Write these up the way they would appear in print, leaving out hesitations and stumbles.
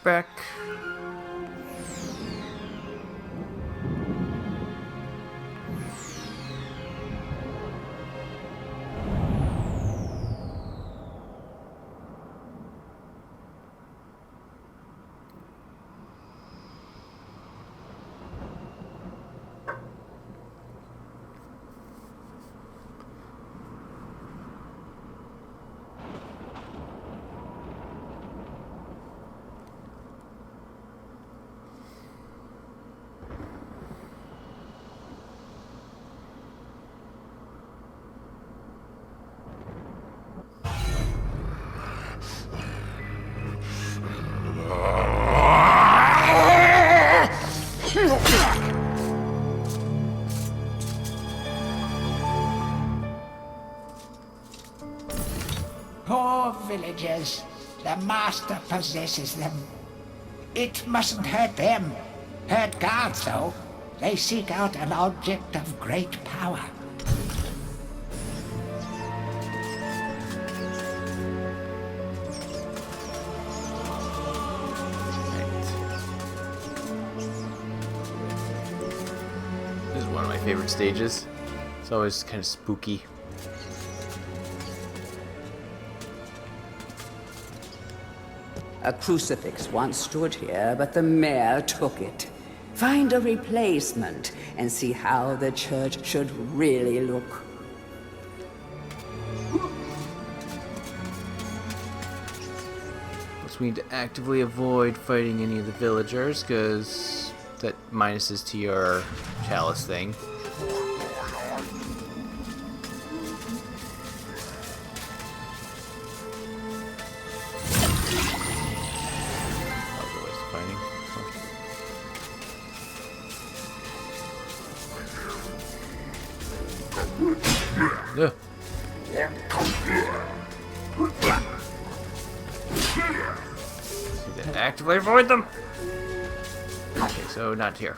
back. Poor villagers. The master possesses them. It mustn't hurt them. Hurt guards, though. They seek out an object of great power. This is one of my favorite stages. It's always kind of spooky. A crucifix once stood here, but the mayor took it. Find a replacement and see how the church should really look. We need to actively avoid fighting any of the villagers, because that minuses to your chalice thing. That was a waste of fighting. Ugh. Need to actively avoid them. Okay, so not here.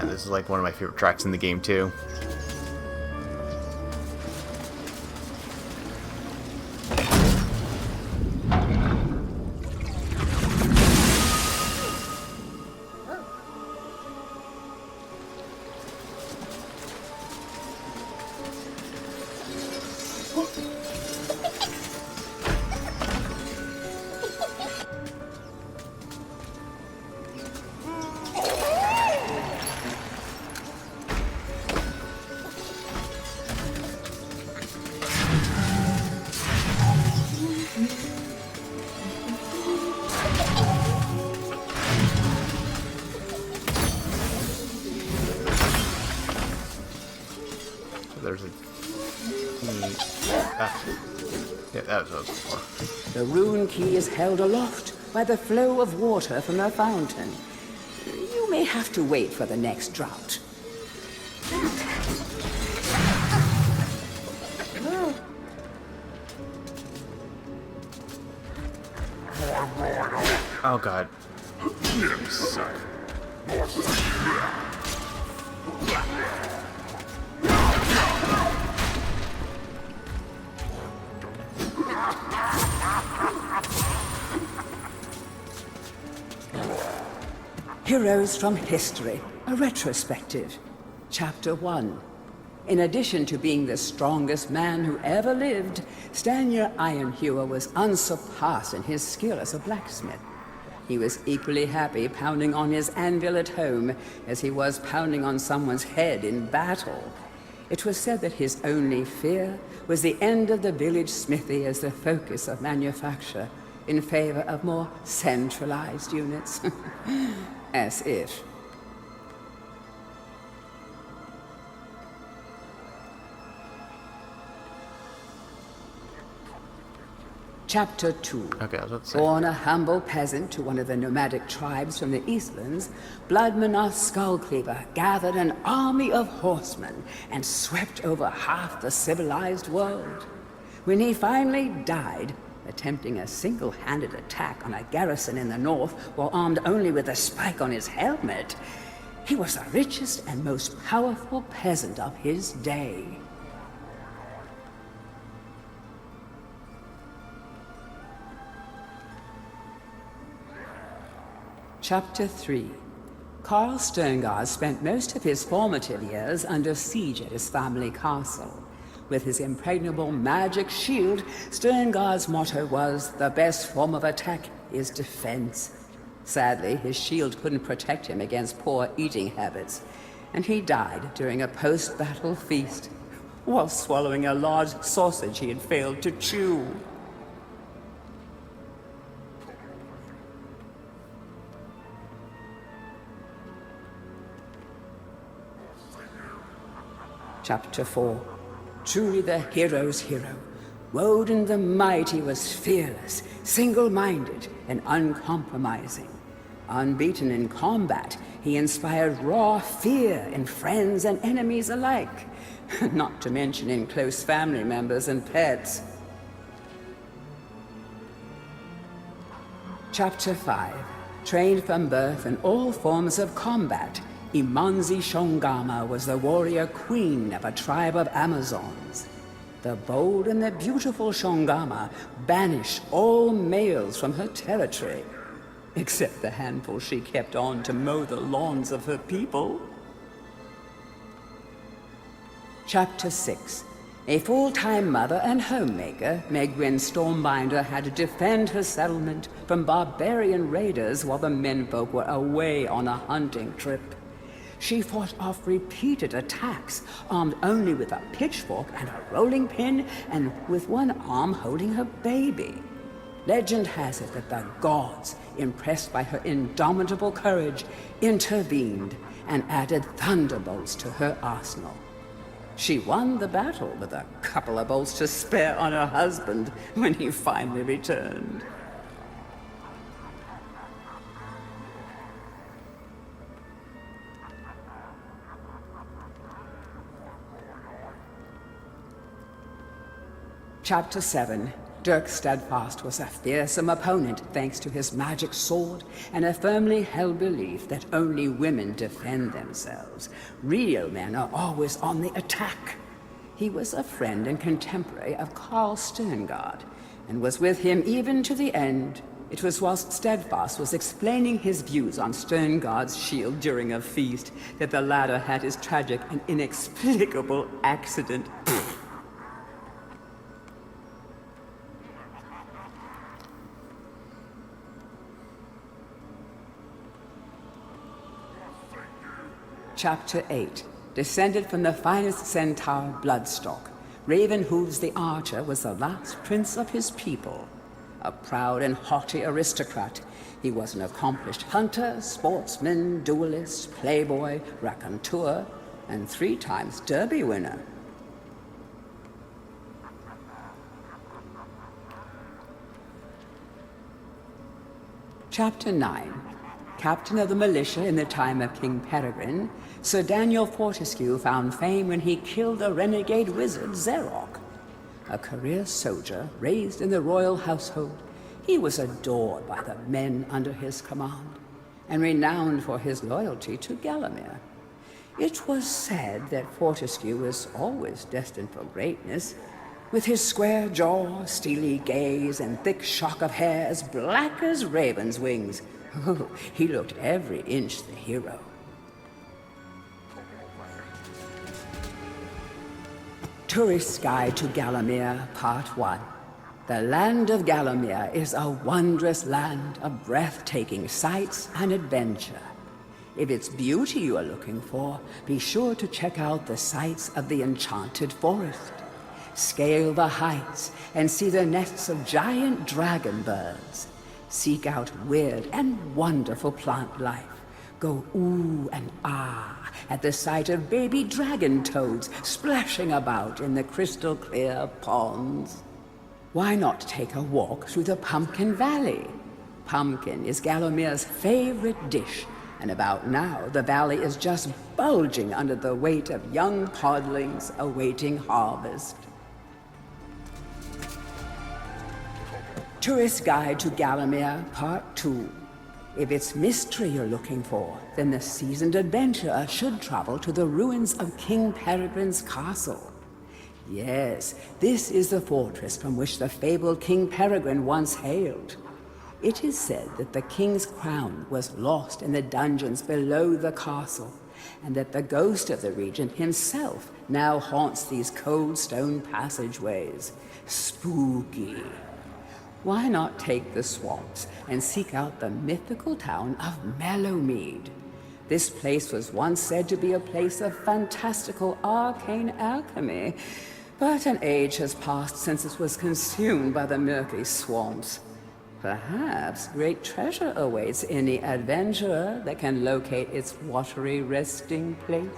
This is like one of my favorite tracks in the game too. There's a yeah, that was what I was looking for. The rune key is held aloft by the flow of water from a fountain. You may have to wait for the next drought. Oh god. You suck. Heroes from History, a retrospective. Chapter 1. In addition to being the strongest man who ever lived, Stanyer Ironhewer was unsurpassed in his skill as a blacksmith. He was equally happy pounding on his anvil at home as he was pounding on someone's head in battle. It was said that his only fear was the end of the village smithy as the focus of manufacture, in favor of more centralized units. As if. Chapter 2. Okay, I was about to say. Born a humble peasant to one of the nomadic tribes from the Eastlands, Bloodmanoth Skullcleaver gathered an army of horsemen and swept over half the civilized world. When he finally died, attempting a single-handed attack on a garrison in the north while armed only with a spike on his helmet, he was the richest and most powerful peasant of his day. Chapter 3. Carl Sterngard spent most of his formative years under siege at his family castle. With his impregnable magic shield, Sterngard's motto was, "The best form of attack is defense." Sadly, his shield couldn't protect him against poor eating habits, and he died during a post-battle feast, while swallowing a large sausage he had failed to chew. Chapter 4. Truly the hero's hero. Woden the Mighty was fearless, single-minded, and uncompromising. Unbeaten in combat, he inspired raw fear in friends and enemies alike, not to mention in close family members and pets. Chapter 5. Trained from birth in all forms of combat, Imanzi Shongama was the warrior queen of a tribe of Amazons. The bold and the beautiful Shongama banished all males from her territory, except the handful she kept on to mow the lawns of her people. Chapter 6. A full-time mother and homemaker, Megwin Stormbinder had to defend her settlement from barbarian raiders while the menfolk were away on a hunting trip. She fought off repeated attacks, armed only with a pitchfork and a rolling pin, and with one arm holding her baby. Legend has it that the gods, impressed by her indomitable courage, intervened and added thunderbolts to her arsenal. She won the battle with a couple of bolts to spare on her husband when he finally returned. Chapter 7. Dirk Steadfast was a fearsome opponent thanks to his magic sword and a firmly held belief that only women defend themselves. Real men are always on the attack. He was a friend and contemporary of Carl Sterngard and was with him even to the end. It was whilst Steadfast was explaining his views on Sterngard's shield during a feast that the latter had his tragic and inexplicable accident. Chapter 8. Descended from the finest centaur Bloodstock, Ravenhooves the Archer was the last prince of his people. A proud and haughty aristocrat, he was an accomplished hunter, sportsman, duelist, playboy, raconteur, and 3 times Derby winner. Chapter 9. Captain of the militia in the time of King Peregrine, Sir Daniel Fortescue found fame when he killed the renegade wizard Zerok. A career soldier raised in the royal household, he was adored by the men under his command, and renowned for his loyalty to Galamir. It was said that Fortescue was always destined for greatness. With his square jaw, steely gaze, and thick shock of hair as black as raven's wings, oh, he looked every inch the hero. Tourist's Guide to Galamir, Part 1. The land of Galamir is a wondrous land of breathtaking sights and adventure. If it's beauty you are looking for, be sure to check out the sights of the Enchanted Forest. Scale the heights and see the nests of giant dragon birds. Seek out weird and wonderful plant life. Go ooh and ah at the sight of baby dragon toads splashing about in the crystal clear ponds. Why not take a walk through the Pumpkin Valley? Pumpkin is Galomir's favorite dish, and about now the valley is just bulging under the weight of young podlings awaiting harvest. Tourist Guide to Galomir, Part 2. If it's mystery you're looking for, then the seasoned adventurer should travel to the ruins of King Peregrine's castle. Yes, this is the fortress from which the fabled King Peregrine once hailed. It is said that the king's crown was lost in the dungeons below the castle, and that the ghost of the regent himself now haunts these cold stone passageways. Spooky. Why not take the swamps and seek out the mythical town of Mellowmead? This place was once said to be a place of fantastical arcane alchemy, but an age has passed since it was consumed by the murky swamps. Perhaps great treasure awaits any adventurer that can locate its watery resting place.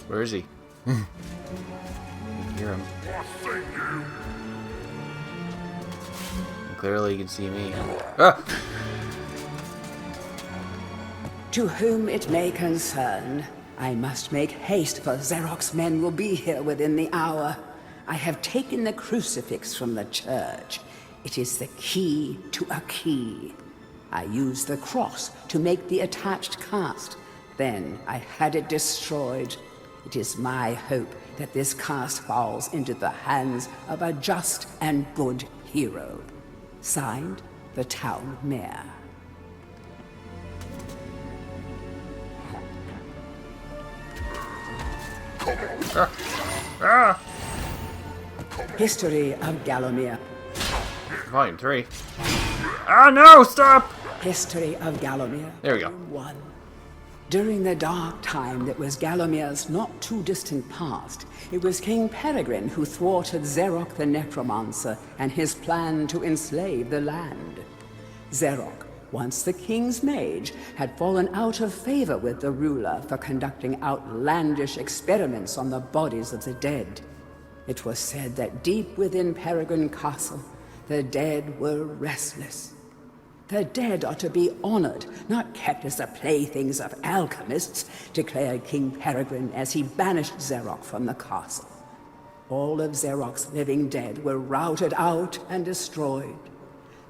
Where is he? I can hear him. Clearly you can see me. Ah! To whom it may concern, I must make haste, for Xeroc's men will be here within the hour. I have taken the crucifix from the church. It is the key to a key. I used the cross to make the attached cast. Then I had it destroyed. It is my hope that this cast falls into the hands of a just and good hero. Signed, the town mayor. History of Galomir. Volume 3. Ah, no! Stop! History of Galomir. There we go. 1. During the dark time that was Galomir's not too distant past, it was King Peregrine who thwarted Xeroc the Necromancer and his plan to enslave the land. Xeroc, once the king's mage, had fallen out of favor with the ruler for conducting outlandish experiments on the bodies of the dead. It was said that deep within Peregrine Castle, the dead were restless. The dead are to be honored, not kept as the playthings of alchemists, declared King Peregrine as he banished Xeroc from the castle. All of Xeroc's living dead were routed out and destroyed.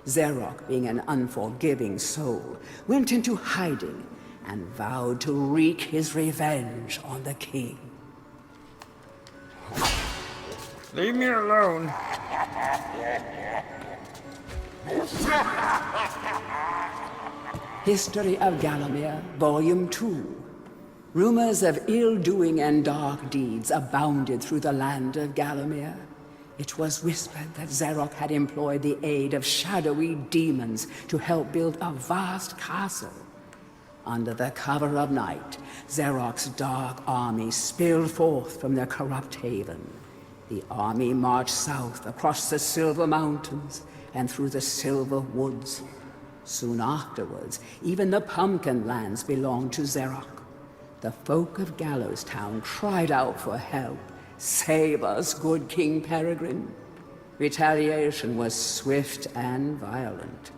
Xeroc, being an unforgiving soul, went into hiding and vowed to wreak his revenge on the king. Leave me alone. History of Galomir, Volume 2. Rumors of ill-doing and dark deeds abounded through the land of Galomir. It was whispered that Xeroc had employed the aid of shadowy demons to help build a vast castle. Under the cover of night, Xeroc's dark army spilled forth from their corrupt haven. The army marched south across the Silver Mountains and through the Silver Woods. Soon afterwards, even the Pumpkin Lands belonged to Xeroc. The folk of Gallows Town cried out for help. Save us, good King Peregrine. Retaliation was swift and violent.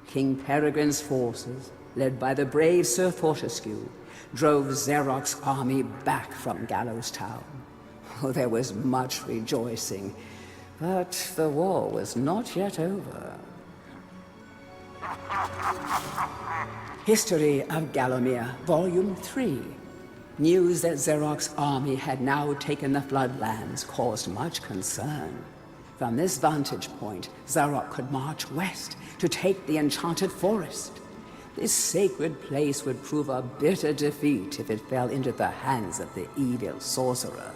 King Peregrine's forces, led by the brave Sir Fortescue, drove Xeroc's army back from Gallows Town. Oh, there was much rejoicing, but the war was not yet over. History of Galomir, Volume 3. News that Xeroc's army had now taken the Floodlands caused much concern. From this vantage point, Xeroc could march west to take the Enchanted Forest. This sacred place would prove a bitter defeat if it fell into the hands of the evil sorcerer.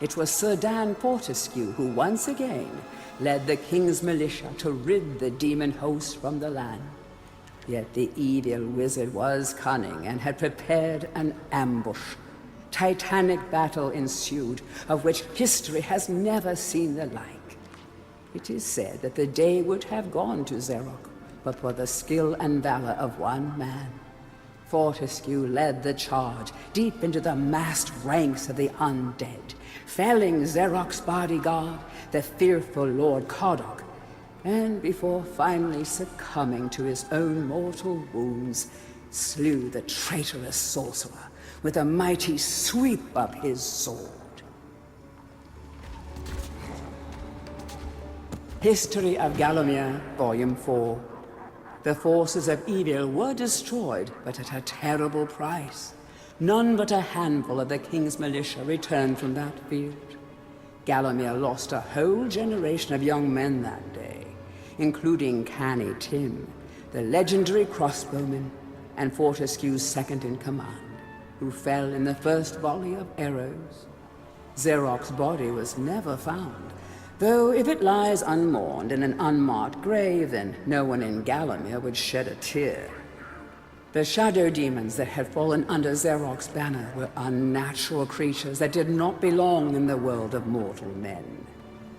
It was Sir Dan Fortescue who once again led the king's militia to rid the demon host from the land. Yet the evil wizard was cunning and had prepared an ambush. Titanic battle ensued, of which history has never seen the like. It is said that the day would have gone to Xeroc, but for the skill and valor of one man. Fortescue led the charge deep into the massed ranks of the undead, felling Xeroc's bodyguard, the fearful Lord Kodok, and before finally succumbing to his own mortal wounds, slew the traitorous sorcerer with a mighty sweep of his sword. History of Gallowmere, Volume 4. The forces of evil were destroyed, but at a terrible price. None but a handful of the king's militia returned from that field. Gallowmere lost a whole generation of young men that day, including Canny Tim, the legendary crossbowman, and Fortescue's second-in-command, who fell in the first volley of arrows. Xeroc's body was never found, though if it lies unmourned in an unmarked grave, then no one in Gallowmere would shed a tear. The shadow demons that had fallen under Xeroc's banner were unnatural creatures that did not belong in the world of mortal men.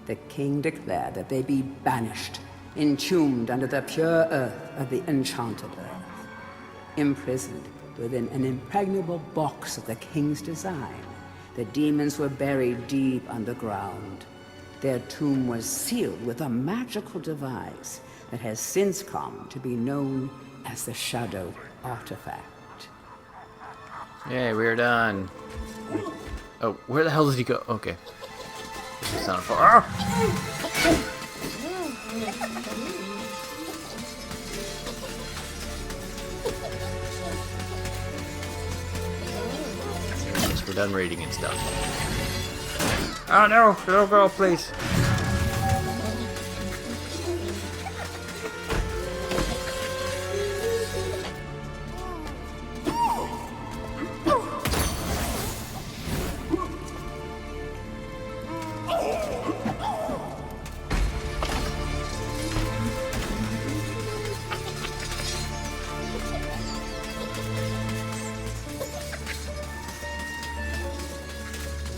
The king declared that they be banished, entombed under the pure earth of the enchanted earth. Imprisoned within an impregnable box of the king's design, the demons were buried deep underground. Their tomb was sealed with a magical device that has since come to be known as the Shadow Artifact. Yay, we're done. Oh, where the hell did he go? Okay. Sound of fire. Guess we're done reading and stuff. Oh no, little girl, please.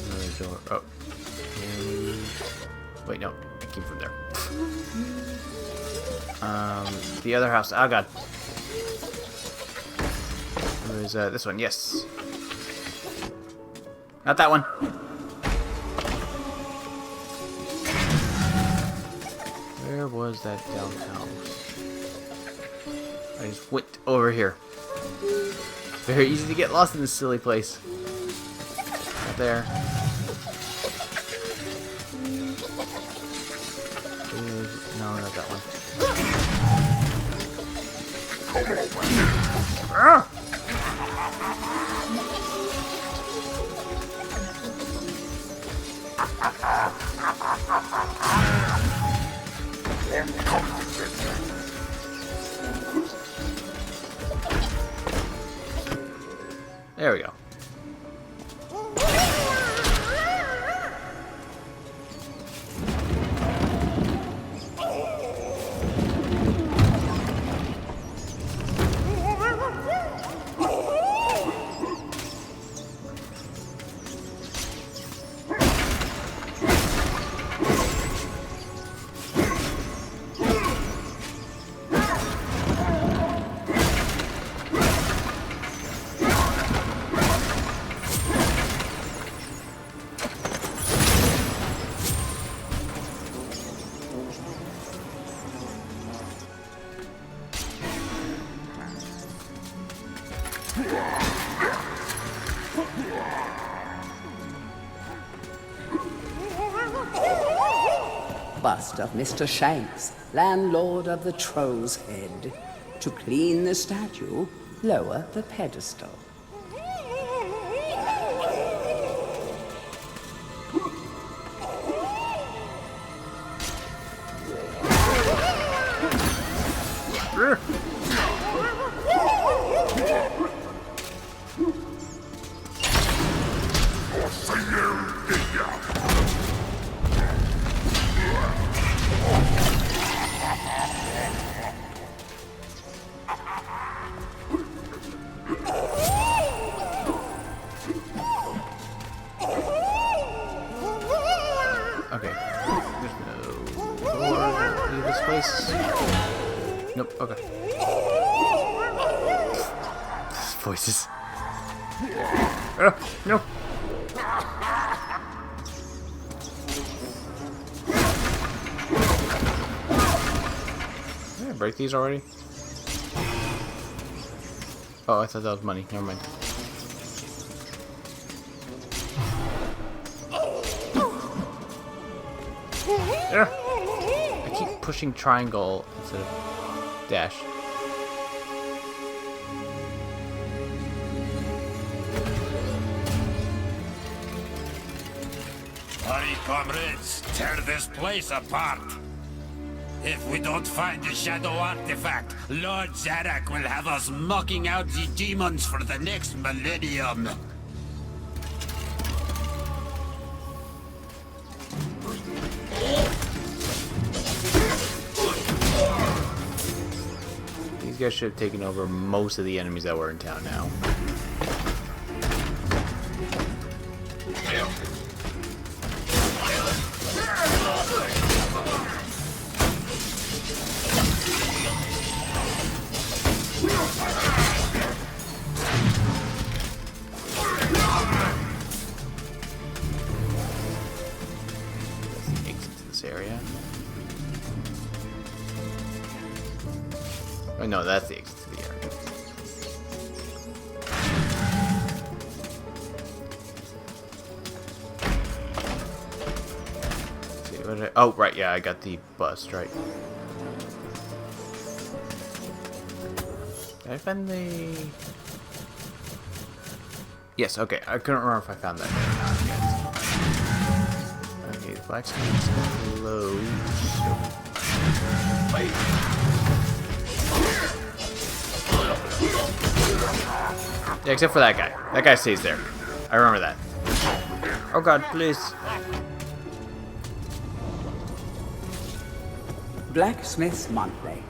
Another door. Oh. Wait, no, I came from there. The other house. Oh god. There's this one. Yes. Not that one. Where was that down house? I just went over here. Very easy to get lost in this silly place. Right there. No, not that one. Ah! There we go. Bust of Mr. Shanks, landlord of the Troll's Head. To clean the statue, lower the pedestal. Okay. There's no door to this place. Nope. Okay. voices. No. Did I break these already? Oh, I thought that was money. Never mind. I keep pushing triangle instead of dash. Hurry, comrades, tear this place apart. If we don't find the shadow artifact, Lord Zarek will have us mocking out the demons for the next millennium. These guys should have taken over most of the enemies that were in town now. Area. Oh no, that's the exit to the area. Let's see, what did oh, right, yeah, I got the bust, right. Did I find the... Yes, okay, I couldn't remember if I found that yet. Okay, the blacksmith's close. Wait. Yeah, except for that guy. That guy stays there. I remember that. Oh god, please. Blacksmith's Monthly.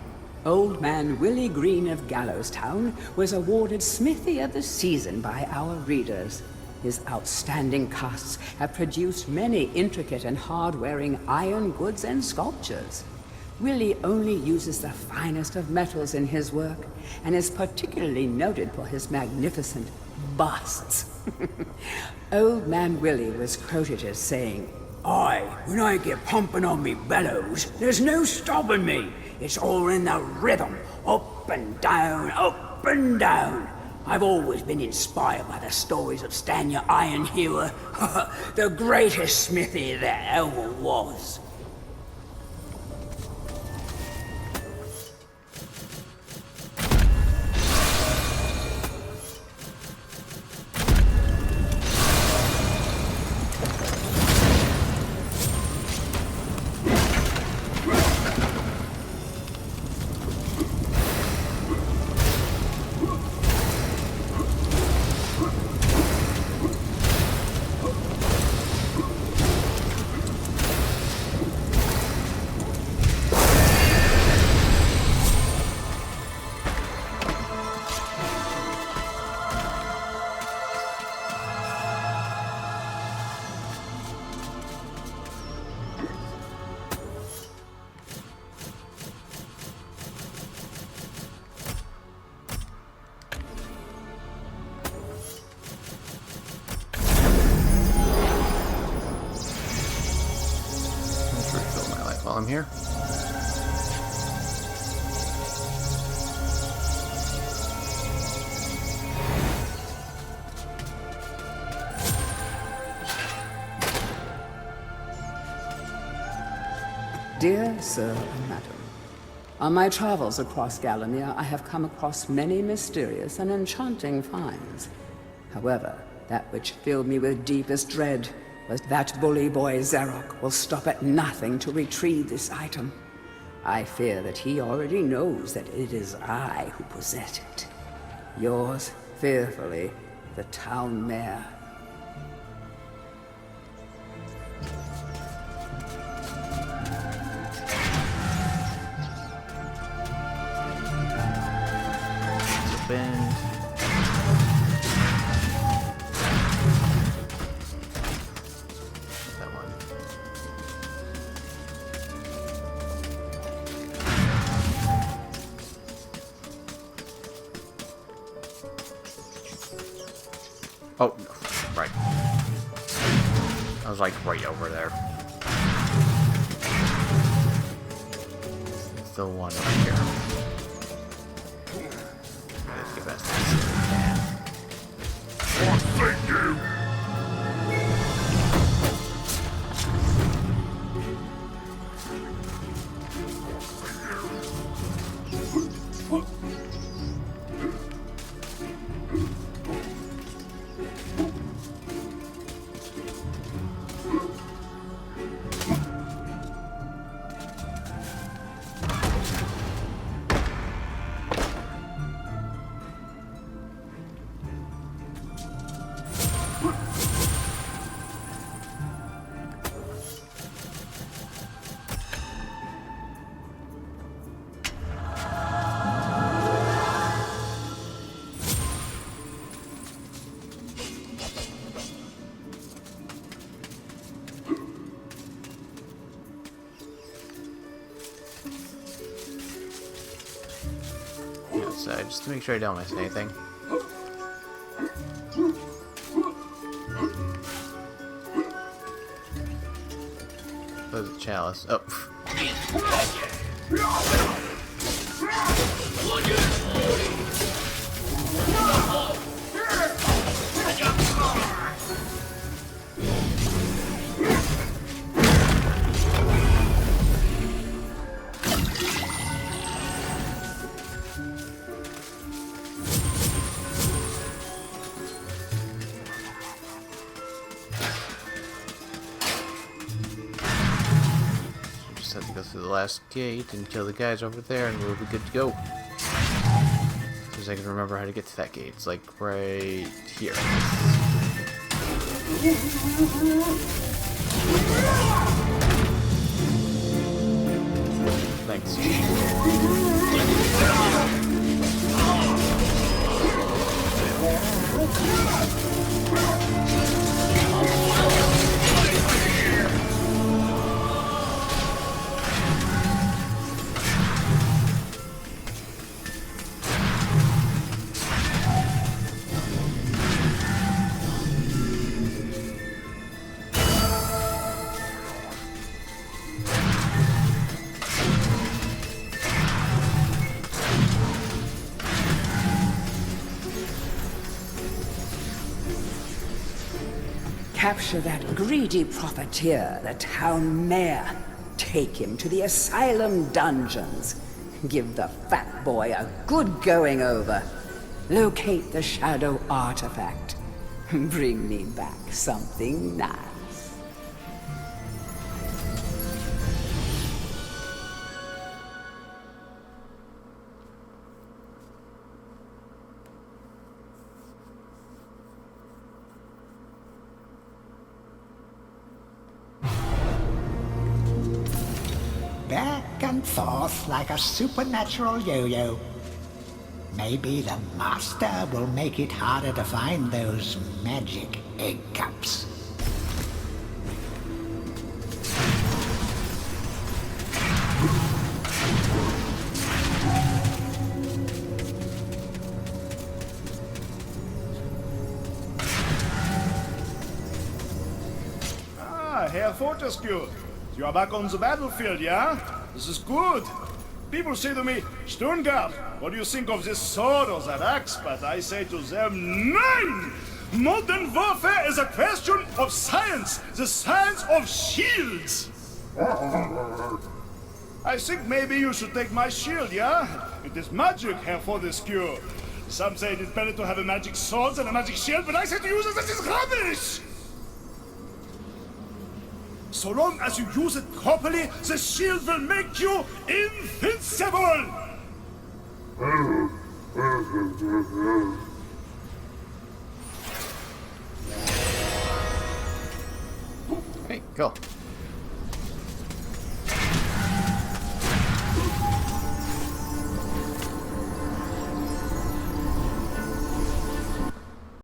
Old man Willie Green of Gallowstown was awarded Smithy of the Season by our readers. His outstanding casts have produced many intricate and hard-wearing iron goods and sculptures. Willie only uses the finest of metals in his work, and is particularly noted for his magnificent busts. Old man Willie was quoted as saying, "Aye, when I get pumping on me bellows, there's no stopping me. It's all in the rhythm, up and down, up and down. I've always been inspired by the stories of Stanya Ironhewer, the greatest smithy there ever was." While I'm here. Dear Sir and Madam, on my travels across Gallowmere, I have come across many mysterious and enchanting finds. However, that which filled me with deepest dread was that bully boy Zarok will stop at nothing to retrieve this item. I fear that he already knows that it is I who possess it. Yours fearfully, the town mayor. Bend. That one. I was like right over there. It's the one right here. Let's get past this. Thank you. Outside, just to make sure I don't miss anything. Close the chalice. Oh. Just have to go through the last gate and kill the guys over there, and we'll be good to go. As soon as I can remember how to get to that gate. It's like right here. Thanks. Capture that greedy profiteer, the town mayor. Take him to the asylum dungeons. Give the fat boy a good going over. Locate the shadow artifact. Bring me back something nice. Back and forth like a supernatural yo-yo. Maybe the master will make it harder to find those magic egg cups. Ah, Herr Fortescue. You are back on the battlefield, yeah? This is good. People say to me, Stungard, what do you think of this sword or that axe? But I say to them, nein! Modern warfare is a question of science, the science of shields. I think maybe you should take my shield, yeah? It is magic, Herr Fortescue. Some say it is better to have a magic sword than a magic shield, but I say to you that this is rubbish! So long as you use it properly, the shield will make you invincible! Hey, go.